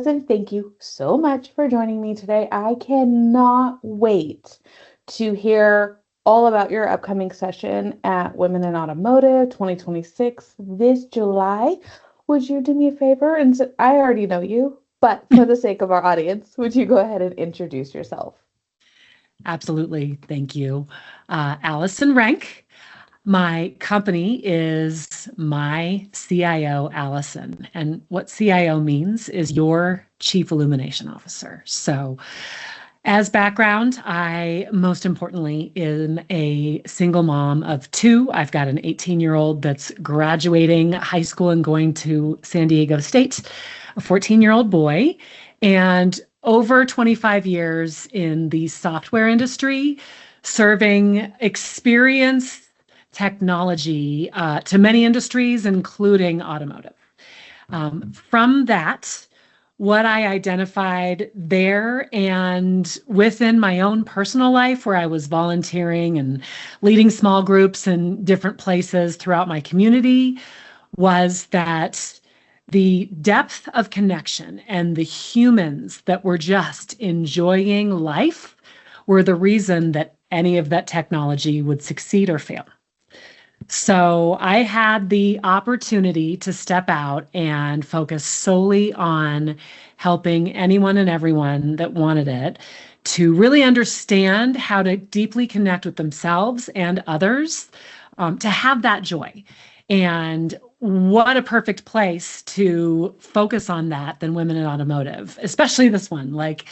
Allison, thank you so much for joining me today. I cannot wait to hear all about your upcoming session at Women in Automotive 2026 this July. Would you do me a favor? I already know you, but for the sake of our audience, would you go ahead and introduce yourself? Absolutely. Thank you. Alison Rank. My company is my CIO, Allison. And what CIO means is your Chief Illumination Officer. So, as background, I most importantly am a single mom of two. I've got an 18-year-old that's graduating high school and going to San Diego State, a 14-year-old boy, and over 25 years in the software industry, serving experience technology to many industries, including automotive. From that, what I identified there and within my own personal life, where I was volunteering and leading small groups in different places throughout my community, was that the depth of connection and the humans that were just enjoying life were the reason that any of that technology would succeed or fail. So I had the opportunity to step out and focus solely on helping anyone and everyone that wanted it to really understand how to deeply connect with themselves and others, to have that joy. And what a perfect place to focus on that than Women in Automotive, especially this one. Like,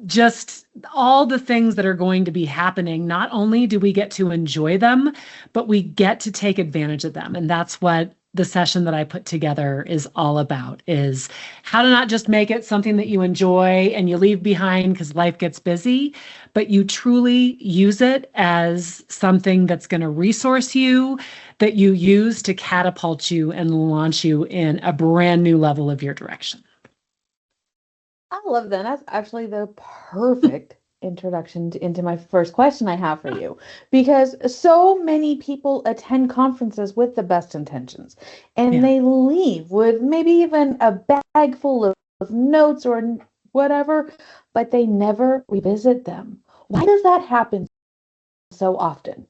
just all the things that are going to be happening. Not only do we get to enjoy them, but we get to take advantage of them. And that's what the session that I put together is all about, is how to not just make it something that you enjoy and you leave behind because life gets busy, but you truly use it as something that's going to resource you, that you use to catapult you and launch you in a brand new level of your direction. I love that. That's actually the perfect introduction into my first question I have for you. Because so many people attend conferences with the best intentions and Yeah. they leave with maybe even a bag full of notes or whatever, but they never revisit them. Why does that happen so often?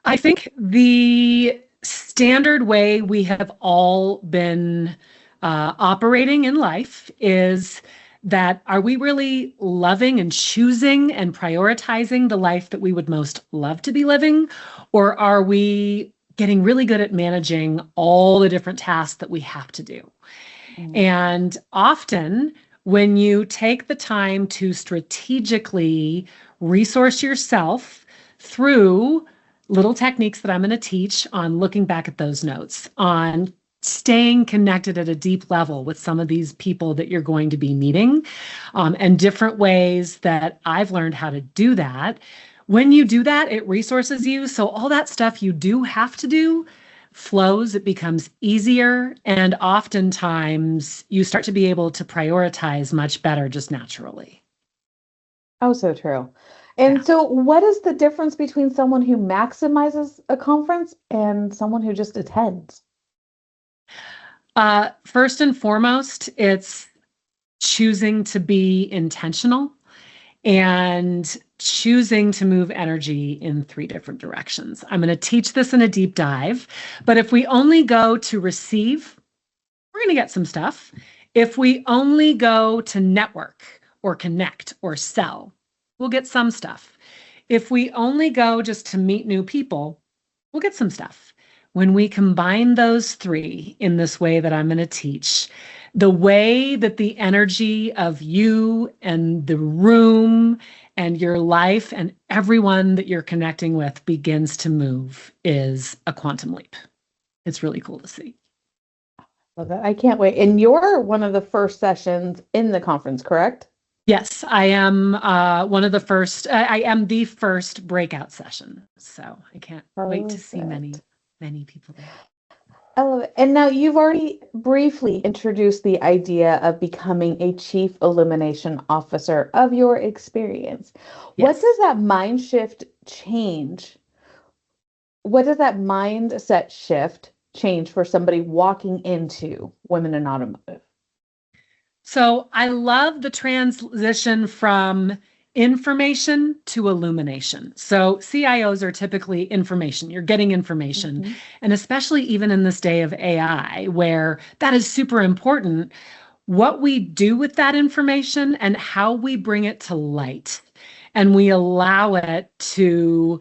I think the standard way we have all been operating in life is that, are we really loving and choosing and prioritizing the life that we would most love to be living? Or are we getting really good at managing all the different tasks that we have to do? Mm. And often, when you take the time to strategically resource yourself through little techniques that I'm going to teach on looking back at those notes, on staying connected at a deep level with some of these people that you're going to be meeting, and different ways that I've learned how to do that. When you do that, it resources you. So all that stuff you do have to do flows, it becomes easier, and oftentimes you start to be able to prioritize much better just naturally. Oh, so true. Yeah. And so, what is the difference between someone who maximizes a conference and someone who just attends? First and foremost, it's choosing to be intentional and choosing to move energy in three different directions. I'm going to teach this in a deep dive, but if we only go to receive, we're going to get some stuff. If we only go to network or connect or sell, we'll get some stuff. If we only go just to meet new people, we'll get some stuff. When we combine those three in this way that I'm going to teach, the way that the energy of you and the room and your life and everyone that you're connecting with begins to move is a quantum leap. It's really cool to see. Love that. I can't wait. And you're one of the first sessions in the conference, correct? Yes, I am one of the first. I am the first breakout session. So I can't wait to see many, Perfect. many people there. I love it. And now you've already briefly introduced the idea of becoming a chief illumination officer of your experience. What Yes. does that mind shift change? What does that mindset shift change for somebody walking into Women in Automotive? So I love the transition from information to illumination. So CIOs are typically information. You're getting information. Mm-hmm. And especially even in this day of AI, where that is super important, what we do with that information and how we bring it to light and we allow it to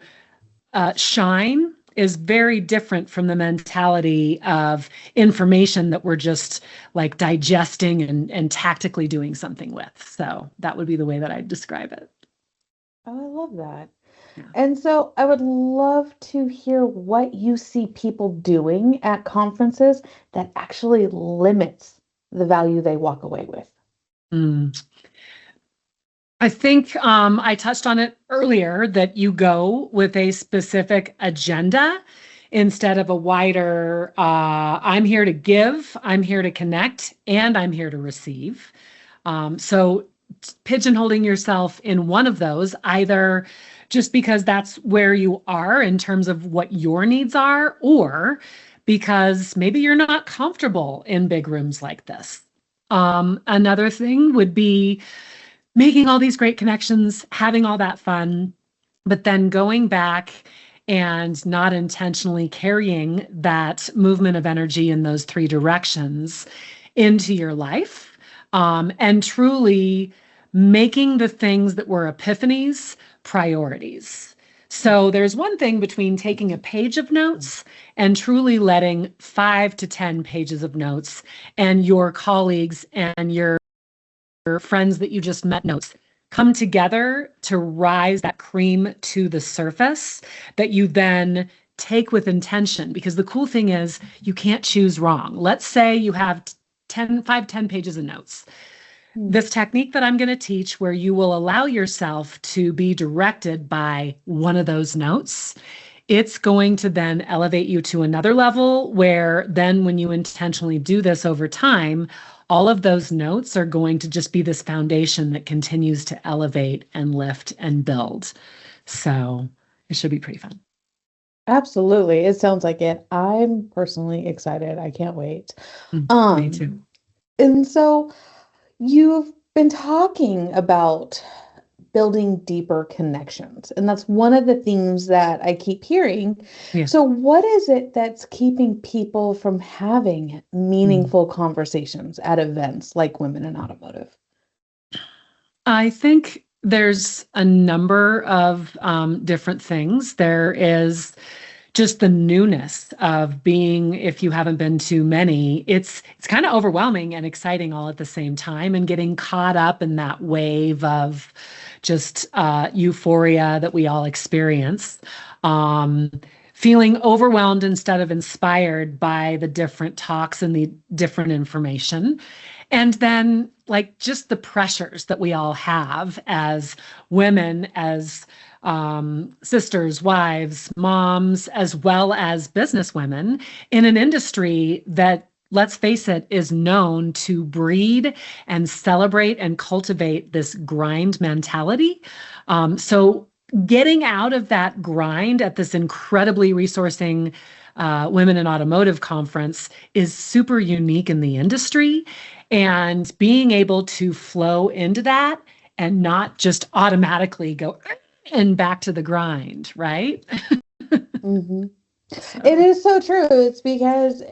shine is very different from the mentality of information that we're just like digesting and tactically doing something with. So that would be the way that I'd describe it. Oh, I love that. Yeah. And so I would love to hear what you see people doing at conferences that actually limits the value they walk away with. Mm. I think I touched on it earlier that you go with a specific agenda instead of a wider, I'm here to give, I'm here to connect, and I'm here to receive. So pigeonholing yourself in one of those, either just because that's where you are in terms of what your needs are, or because maybe you're not comfortable in big rooms like this. Another thing would be making all these great connections, having all that fun, but then going back and not intentionally carrying that movement of energy in those three directions into your life, and truly making the things that were epiphanies priorities. So there's one thing between taking a page of notes and truly letting 5 to 10 pages of notes and your colleagues and your friends that you just met notes come together to rise that cream to the surface that you then take with intention. Because the cool thing is you can't choose wrong. Let's say you have 10 pages of notes. Hmm. This technique that I'm going to teach, where you will allow yourself to be directed by one of those notes, it's going to then elevate you to another level where then when you intentionally do this over time, all of those notes are going to just be this foundation that continues to elevate and lift and build. So it should be pretty fun. Absolutely. It sounds like it. I'm personally excited. I can't wait. Me Um, too. and so you've been talking about building deeper connections, and that's one of the themes that I keep hearing. Yeah. So what is it that's keeping people from having Mm. meaningful conversations at events like Women in Automotive? I think there's a number of different things. There is just the newness of being, if you haven't been to many, it's kind of overwhelming and exciting all at the same time, and getting caught up in that wave of just euphoria that we all experience. Um, Feeling overwhelmed instead of inspired by the different talks and the different information. And then, like, just the pressures that we all have as women, as sisters, wives, moms, as well as business women in an industry that, let's face it, is known to breed and celebrate and cultivate this grind mentality. So getting out of that grind at this incredibly resourcing Women in Automotive conference is super unique in the industry. And being able to flow into that and not just automatically go and back to the grind, right? Hmm. It So, is so true. It's because,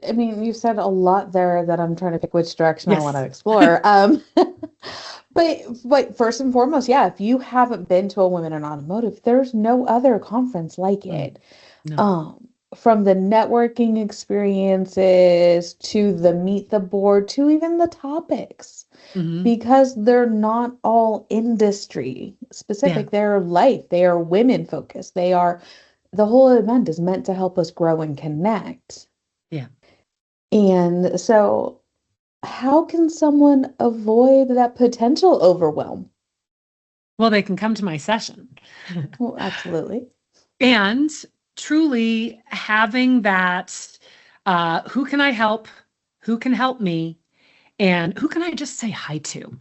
I mean, you said a lot there that I'm trying to pick which direction I want to yes. explore. But first and foremost, yeah, if you haven't been to a Women in Automotive, there's no other conference like Mm, it. no. Um, from the networking experiences to the meet the board to even the topics, Hmm. because they're not all industry Yeah. specific. They're life, they are women focused. They are the whole event is meant to help us grow and connect. Yeah. And so, how can someone avoid that potential overwhelm? Well, they can come to my session. Well, absolutely. And truly having that, who can I help? Who can help me? And who can I just say hi to?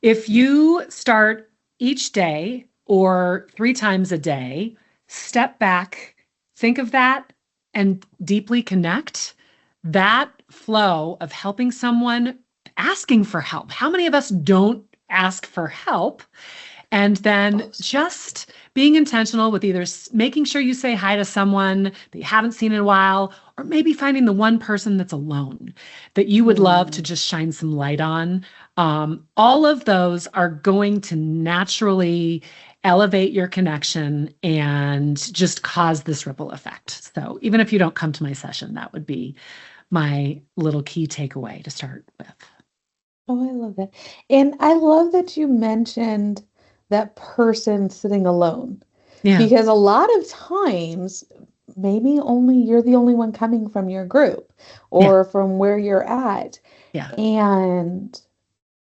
If you start each day or 3 times a day, step back, think of that, and deeply connect, that flow of helping someone asking for help. How many of us don't ask for help? And then just being intentional with either making sure you say hi to someone that you haven't seen in a while, or maybe finding the one person that's alone that you would love to just shine some light on. All of those are going to naturally elevate your connection and just cause this ripple effect. So even if you don't come to my session, that would be my little key takeaway to start with. Oh, I love that. And I love that you mentioned that person sitting alone Yeah. because a lot of times, maybe only you're the only one coming from your group Yeah. or from where you're at. Yeah. And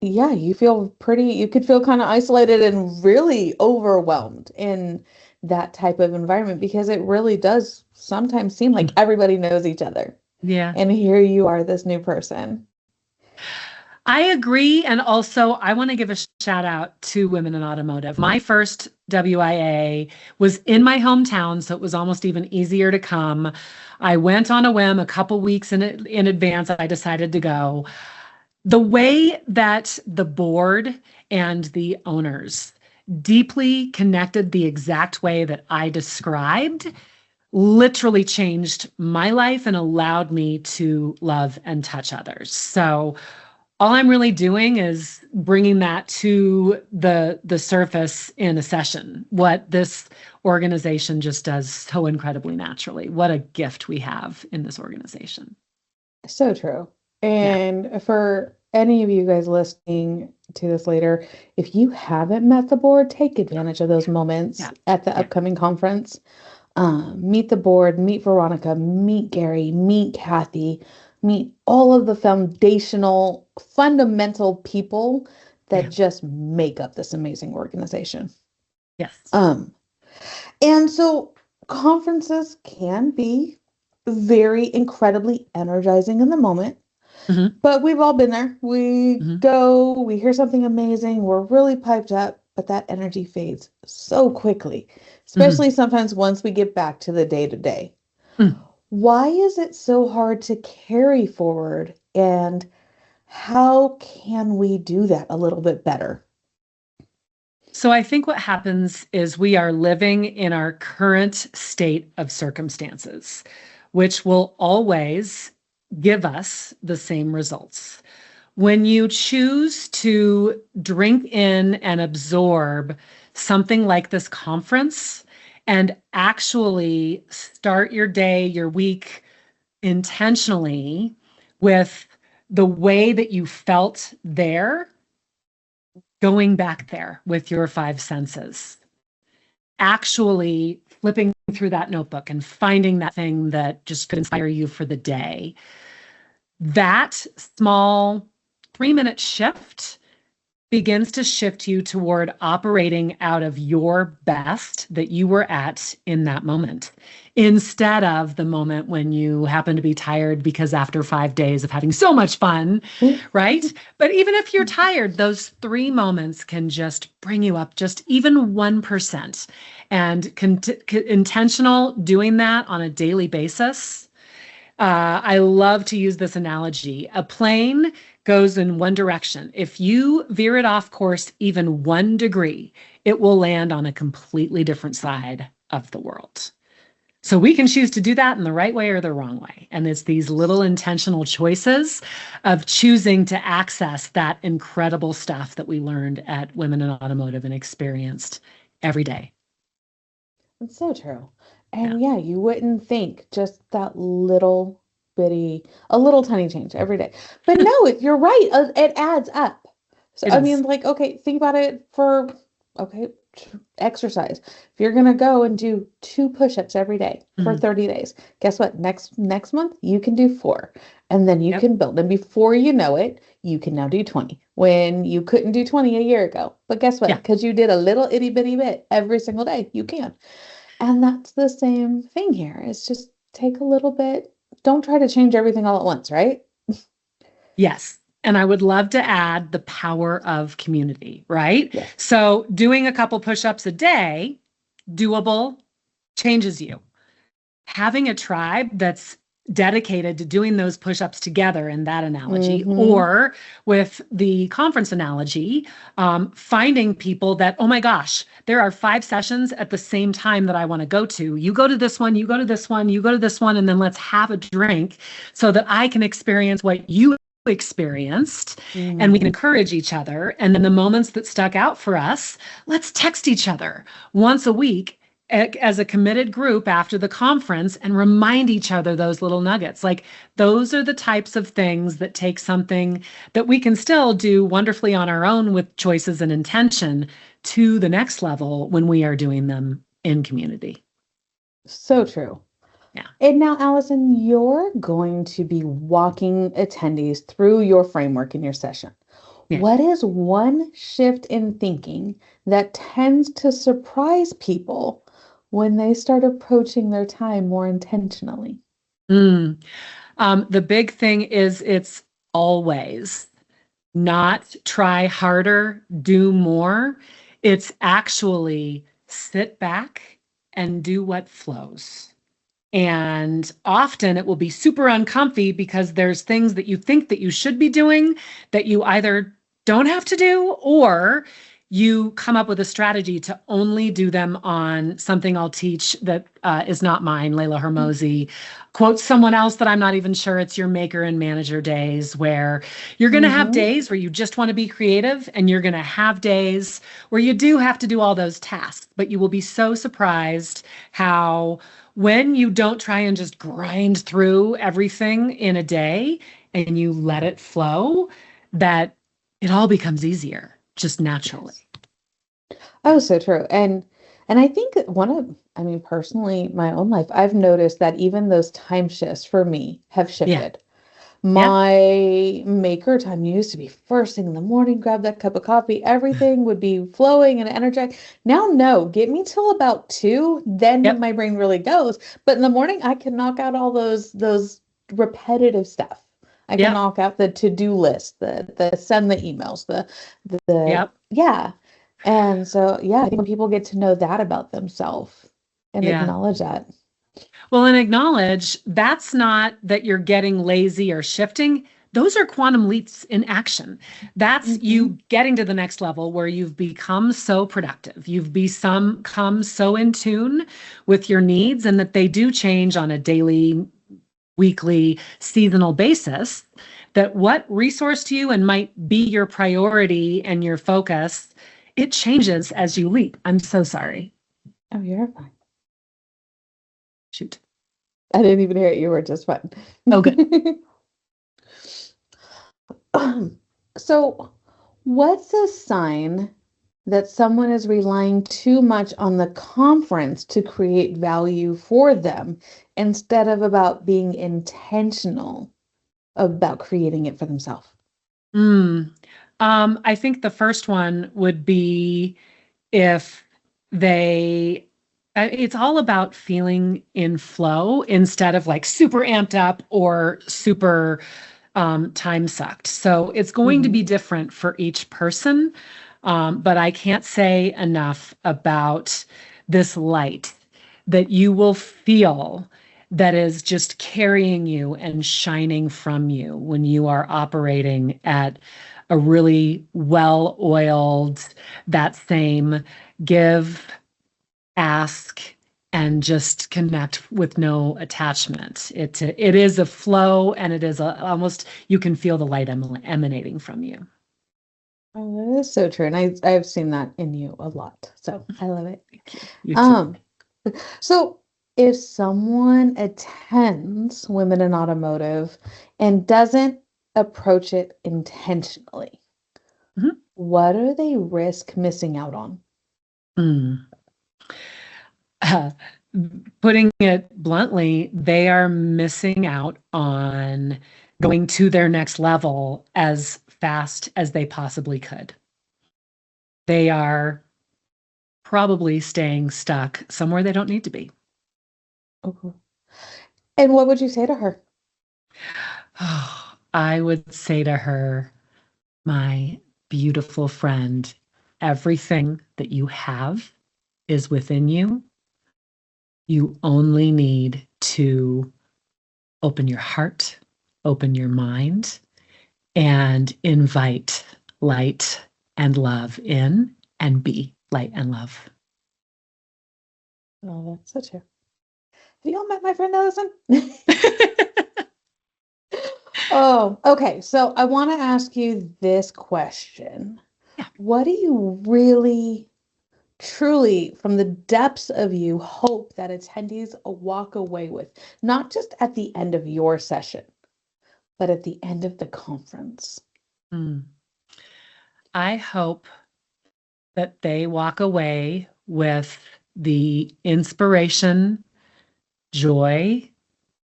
yeah, you could feel kind of isolated and really overwhelmed in that type of environment because it really does sometimes seem like everybody knows each other. Yeah. And here you are, this new person. I agree. And also, I want to give a shout out to Women in Automotive. My first WIA was in my hometown, so it was almost even easier to come. I went on a whim a couple weeks in advance. I decided to go. The way that the board and the owners deeply connected the exact way that I described literally changed my life and allowed me to love and touch others. So all I'm really doing is bringing that to the surface in a session. What this organization just does so incredibly naturally. What a gift we have in this organization. So true. Yeah. And for any of you guys listening to this later, if you haven't met the board, take advantage of those moments Yeah. at the Yeah. upcoming conference. Meet the board, meet Veronica, meet Gary, meet Kathy, meet all of the foundational, fundamental people that Yeah. just make up this amazing organization. Yes. Um, and so conferences can be very incredibly energizing in the moment. Mm-hmm. But we've all been there. We Mm-hmm. go, we hear something amazing, we're really piped up, but that energy fades so quickly, Mm-hmm. especially sometimes once we get back to the day to day. Mm. Why is it so hard to carry forward, and how can we do that a little bit better? So I think what happens is we are living in our current state of circumstances, which will always give us the same results. When you choose to drink in and absorb something like this conference and actually start your day, your week intentionally with the way that you felt there, going back there with your five senses, actually flipping through that notebook and finding that thing that just could inspire you for the day. That small 3-minute shift begins to shift you toward operating out of your best that you were at in that moment, instead of the moment when you happen to be tired because after 5 days of having so much fun, right? But even if you're tired, those 3 moments can just bring you up just even 1%. And intentional doing that on a daily basis. I love to use this analogy. A plane goes in one direction. If you veer it off course even 1 degree, it will land on a completely different side of the world. So we can choose to do that in the right way or the wrong way. And it's these little intentional choices of choosing to access that incredible stuff that we learned at Women in Automotive and experienced every day. It's so true. Yeah. And yeah, you wouldn't think just that little a little tiny change every day. But no, you're right. It adds up. So, It I does. mean, like, okay, think about it for, okay, exercise. If you're gonna go and do 2 push-ups every day for Mhm. 30 days, guess what? Next month you can do 4. And then you Yep. can build. And before you know it, you can now do 20 when you couldn't do 20 a year ago. But guess what? Yeah. Because you did a little itty bitty bit every single day, you can. And that's the same thing here. It's just take a little bit. Don't try to change everything all at once, right? Yes. And I would love to add the power of community, right? Yes. So doing a couple push-ups a day, doable, changes you. Having a tribe that's dedicated to doing those push-ups together in that analogy, Mm-hmm. or with the conference analogy, finding people that, oh my gosh, there are 5 sessions at the same time that I want to go to. You go to this one, you go to this one, you go to this one, and then let's have a drink so that I can experience what you experienced, and we can Mm-hmm. encourage each other. And then the moments that stuck out for us, let's text each other once a week as a committed group after the conference and remind each other those little nuggets. Like, those are the types of things that take something that we can still do wonderfully on our own with choices and intention to the next level when we are doing them in community. So true. Yeah. And now, Allison, you're going to be walking attendees through your framework in your session. Yeah. What is one shift in thinking that tends to surprise people when they start approaching their time more intentionally? Mm. The big thing is it's always not try harder, do more. It's actually sit back and do what flows. And often it will be super uncomfy because there's things that you think that you should be doing that you either don't have to do, or you come up with a strategy to only do them on something I'll teach that is not mine. Layla Hermosi quotes someone else that I'm not even sure. It's your maker and manager days, where you're going to have Mm-hmm. days where you just want to be creative, and you're going to have days where you do have to do all those tasks, but you will be so surprised how, when you don't try and just grind through everything in a day and you let it flow, that it all becomes easier just naturally. Yes. Oh, so true. And I think that I mean, personally, my own life, I've noticed that even those time shifts for me have Yeah. shifted. Yep. My maker time used to be first thing in the morning, grab that cup of coffee, everything would be flowing and energetic. Now, no, get me till about 2, then Yep. my brain really goes. But in the morning, I can knock out all those repetitive stuff. I can Yep. knock out the to-do list, the send the emails, the Yep. yeah. And so yeah, I think when people get to know that about themselves and Yeah. acknowledge that. Well, and acknowledge that's not that you're getting lazy or shifting. Those are quantum leaps in action. That's Hmm. you getting to the next level where you've become so productive. You've become so in tune with your needs, and that they do change on a daily, weekly, seasonal basis. That what resource to you and might be your priority and your focus, it changes as you leap. I'm so sorry. Oh, you're fine. Shoot. I didn't even hear it. You were just fine. Oh, good. So, what's a sign that someone is relying too much on the conference to create value for them instead of about being intentional about creating it for themselves? Mm. I think the first one would be if they, it's all about feeling in flow instead of like super amped up or super time sucked. So it's going to Hmm. be different for each person. But I can't say enough about this light that you will feel, that is just carrying you and shining from you when you are operating at a really well oiled, that same give, ask, and just connect with no attachment. It is a flow, and it is almost, you can feel the light emanating from you. Oh, that is so true. And I've seen that in you a lot. So I love it. Thank you. You too. Um, so if someone attends Women in Automotive and doesn't approach it intentionally, Mhm. what do they risk missing out on? Mm. Uh, Putting it bluntly, they are missing out on going to their next level as fast as they possibly could. They are probably staying stuck somewhere they don't need to be. Okay. And what would you say to her? I would say to her, my beautiful friend, everything that you have is within you. You only need to open your heart, open your mind, and invite light and love in and be light and love. Oh, that's so true. Have you all met my friend Allison? Oh, okay. So I want to ask you this question. Yeah. What do you really, truly, from the depths of you, hope that attendees walk away with? Not just at the end of your session, but at the end of the conference. I hope that they walk away with the inspiration, joy,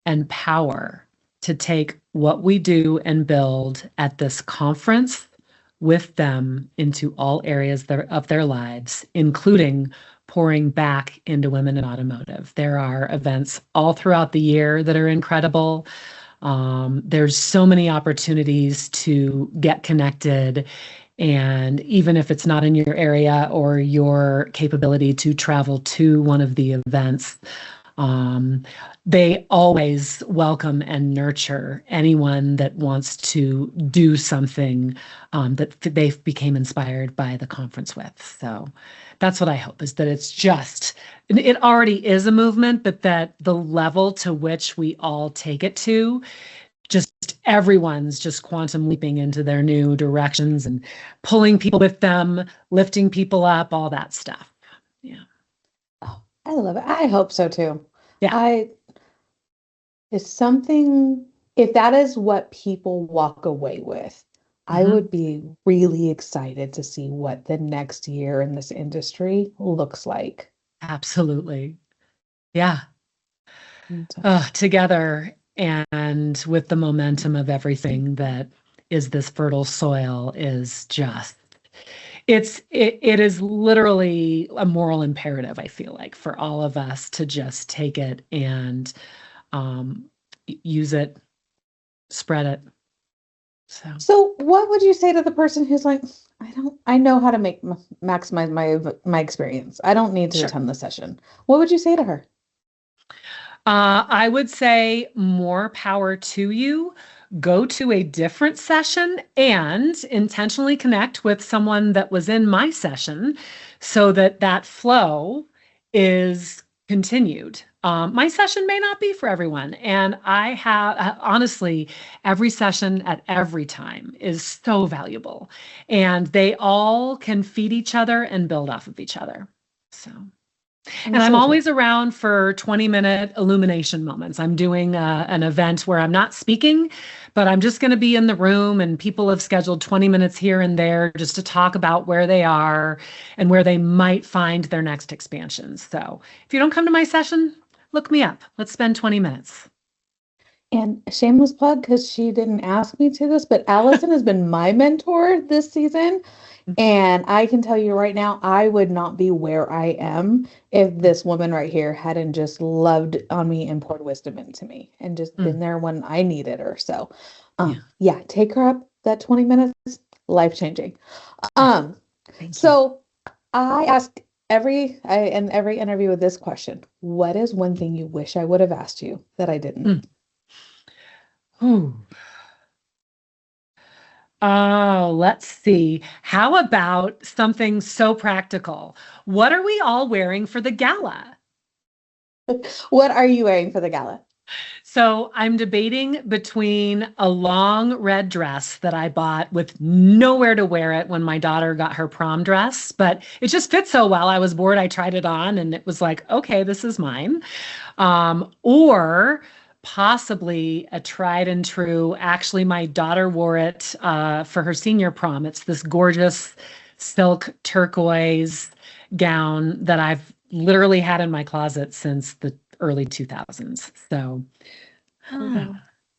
and power to take what we do and build at this conference with them into all areas of their lives, including pouring back into women in automotive. There are events all throughout the year that are incredible. There's so many opportunities to get connected. And even if it's not in your area or your capability to travel to one of the events, they always welcome and nurture anyone that wants to do something that they became inspired by the conference with. So that's what I hope, is that it already is a movement, but that the level to which we all take it to, just everyone's just quantum leaping into their new directions and pulling people with them, lifting people up, all that stuff. Yeah. Oh, I love it. I hope so too. Yeah. I is something, if that is what people walk away with, I would be really excited to see what the next year in this industry looks like. Absolutely. Yeah. So, Together and with the momentum of everything that is this fertile soil is just it is literally a moral imperative, I feel like, for all of us to just take it and um, use it, spread it. so what would you say to the person who's like, I know how to maximize my experience. I don't need to Sure. attend the session. What would you say to her? I would say more power to you. Go to a different session and intentionally connect with someone that was in my session so that that flow is continued. My session may not be for everyone. And I have, honestly, every session at every time is so valuable. And they all can feed each other and build off of each other. So. And That's I'm so true. always around for 20-minute illumination moments. I'm doing an event where I'm not speaking, but I'm just going to be in the room, and people have scheduled 20 minutes here and there just to talk about where they are and where they might find their next expansions. So if you don't come to my session, look me up. Let's spend 20 minutes. And shameless plug, because she didn't ask me to this, but Allison has been my mentor this season. And I can tell you right now, I would not be where I am if this woman right here hadn't just loved on me and poured wisdom into me and just been there when I needed her. So, yeah, take her up that 20 minutes, life changing. Um, Thank you. so I ask in every interview with this question: what is one thing you wish I would have asked you that I didn't? Ooh. Oh, let's see. How about something so practical? What are we all wearing for the gala? What are you wearing for the gala? So I'm debating between a long red dress that I bought with nowhere to wear it when my daughter got her prom dress, but it just fit so well. I was bored. I tried it on and it was like, okay, this is mine. Or possibly a tried and true. Actually, my daughter wore it for her senior prom. It's this gorgeous silk turquoise gown that I've literally had in my closet since the early 2000s. So,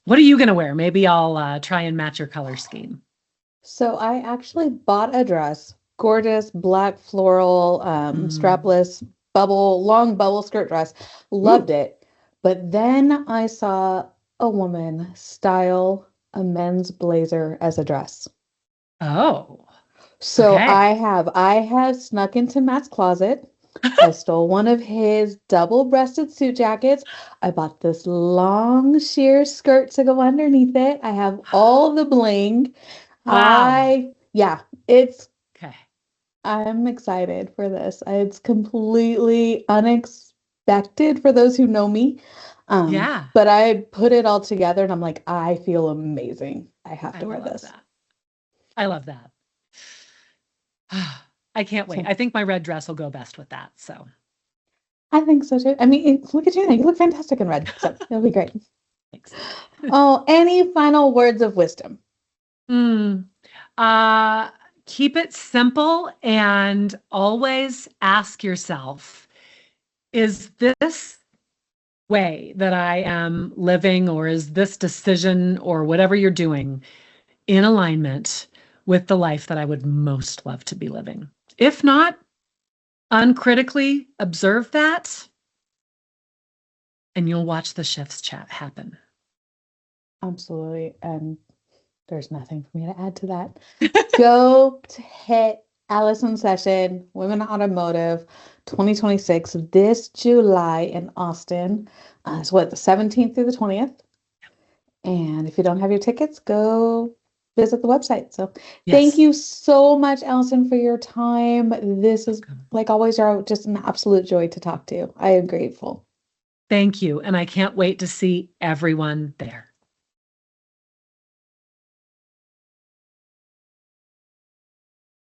what are you going to wear? Maybe I'll try and match your color scheme. So I actually bought a dress, gorgeous black floral, strapless long bubble skirt dress. Ooh. Loved it. But then I saw a woman style a men's blazer as a dress. Oh, So okay. I have snuck into Matt's closet I stole one of his double-breasted suit jackets. I bought this long sheer skirt to go underneath it. I have all the bling. Wow. Yeah, it's Okay. I'm excited for this. It's completely unexpected for those who know me. Yeah. But I put it all together and I'm like, I feel amazing. I have I to wear love this. that. I love that. I can't wait. So I think my red dress will go best with that. So I think so too. I mean, look at you now. You look fantastic in red. So it'll be great. thanks. Oh, any final words of wisdom? Mm. Uh, Keep it simple and always ask yourself, is this way that I am living, or is this decision or whatever you're doing in alignment with the life that I would most love to be living? If not, uncritically observe that and you'll watch the shifts chat happen. Absolutely. And there's nothing for me to add to that. Go to hit Allison session, Women Automotive 2026, this July in Austin. It's what, the 17th through the 20th? And if you don't have your tickets, go visit the website. So thank Yes. you so much, Allison, for your time. This is, Welcome. like always, are just an absolute joy to talk to. I am grateful. Thank you. And I can't wait to see everyone there.